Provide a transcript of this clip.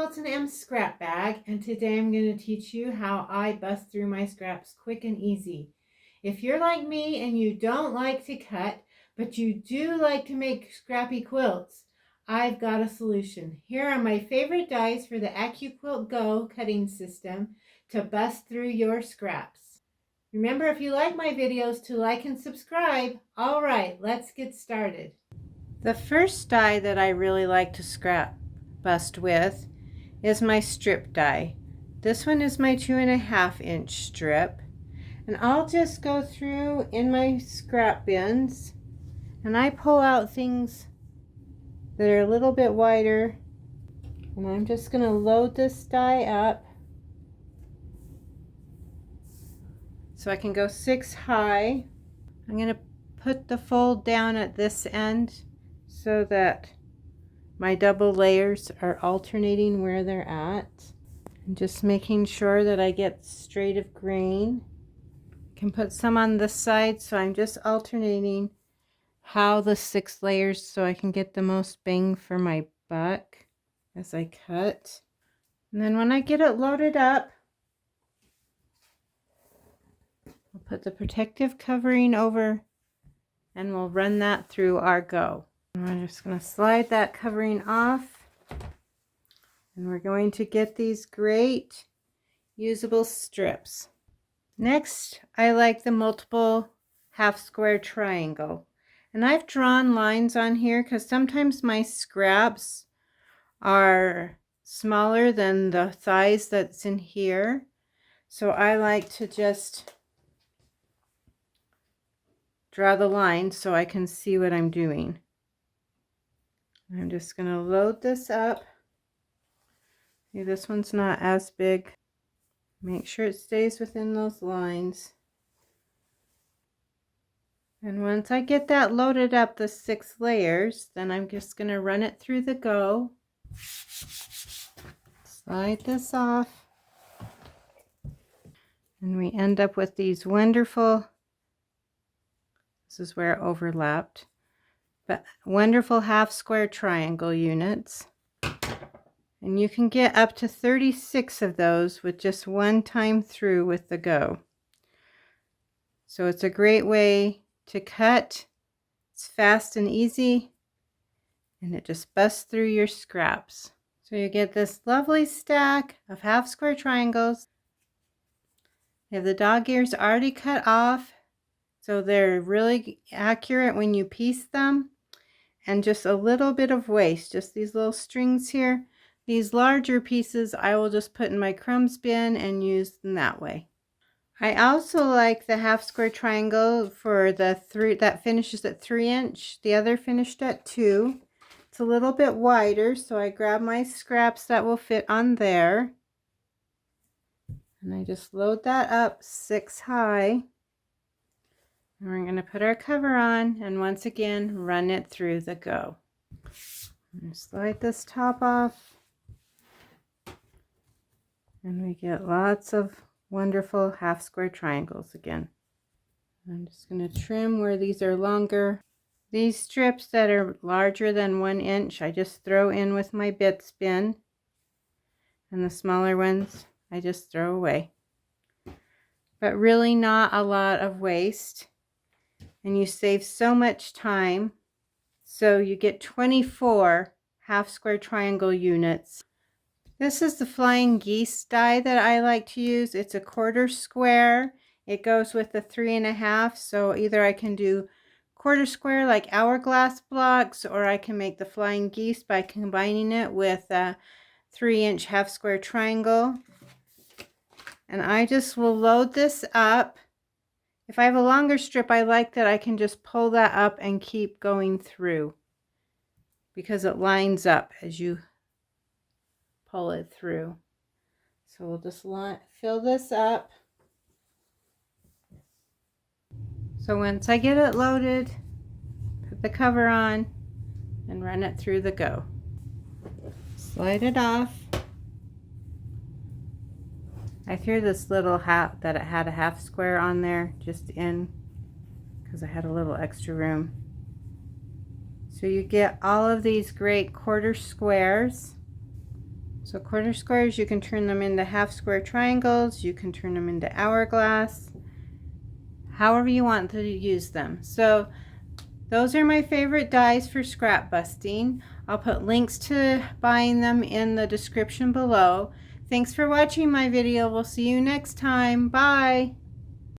Quilts and M's scrap bag, and today I'm going to teach you how I bust through my scraps quick and easy. If you're like me and you don't like to cut, but you do like to make scrappy quilts, I've got a solution. Here are my favorite dies for the Accuquilt Go cutting system to bust through your scraps. Remember, if you like my videos, to like and subscribe. All right, let's get started. The first die that I really like to scrap bust with is my strip die. This one is my 2.5 inch strip, and I'll just go through in my scrap bins and I pull out things that are a little bit wider, and I'm just going to load this die up so I can go 6 high. I'm going to put the fold down at this end so that my double layers are alternating where they're at. And just making sure that I get straight of grain. I can put some on this side, so I'm just alternating how the 6 layers so I can get the most bang for my buck as I cut. And then when I get it loaded up, I'll put the protective covering over and we'll run that through our go. And I'm just going to slide that covering off, and we're going to get these great usable strips. Next, I like the multiple half square triangle, and I've drawn lines on here because sometimes my scraps are smaller than the size that's in here, so I like to just draw the line so I can see what I'm doing. I'm just going to load this up. See, this one's not as big. Make sure it stays within those lines. And once I get that loaded up, the 6 layers, then I'm just going to run it through the go. Slide this off. And we end up with these wonderful, this is where it overlapped, but wonderful half square triangle units. And you can get up to 36 of those with just one time through with the go. So it's a great way to cut. It's fast and easy, and it just busts through your scraps. So you get this lovely stack of half square triangles. You have the dog ears already cut off, so they're really accurate when you piece them. And just a little bit of waste, just these little strings here. These larger pieces I will just put in my crumbs bin and use them that way. I also like the half square triangle for the 3 that finishes at 3 inch. The other finished at 2. It's a little bit wider, so I grab my scraps that will fit on there. And I just load that up 6 high. And we're going to put our cover on and once again run it through the go. And slide this top off. And we get lots of wonderful half square triangles again. I'm just going to trim where these are longer. These strips that are larger than 1 inch, I just throw in with my bit spin. And the smaller ones, I just throw away. But really not a lot of waste. And you save so much time. So you get 24 half square triangle units. This is the flying geese die that I like to use. It's a 1/4 square. It goes with the 3.5, so either I can do 1/4 square like hourglass blocks, or I can make the flying geese by combining it with a 3 inch half square triangle. And I just will load this up. If I have a longer strip, I like that I can just pull that up and keep going through because it lines up as you pull it through. So we'll just fill this up. So once I get it loaded, put the cover on and run it through the go. Slide it off. I threw this little hat that it had a half square on there just in because I had a little extra room. So you get all of these great 1/4 squares. So quarter squares, you can turn them into half square triangles, you can turn them into hourglass, however you want to use them. So those are my favorite dies for scrap busting. I'll put links to buying them in the description below. Thanks for watching my video. We'll see you next time. Bye.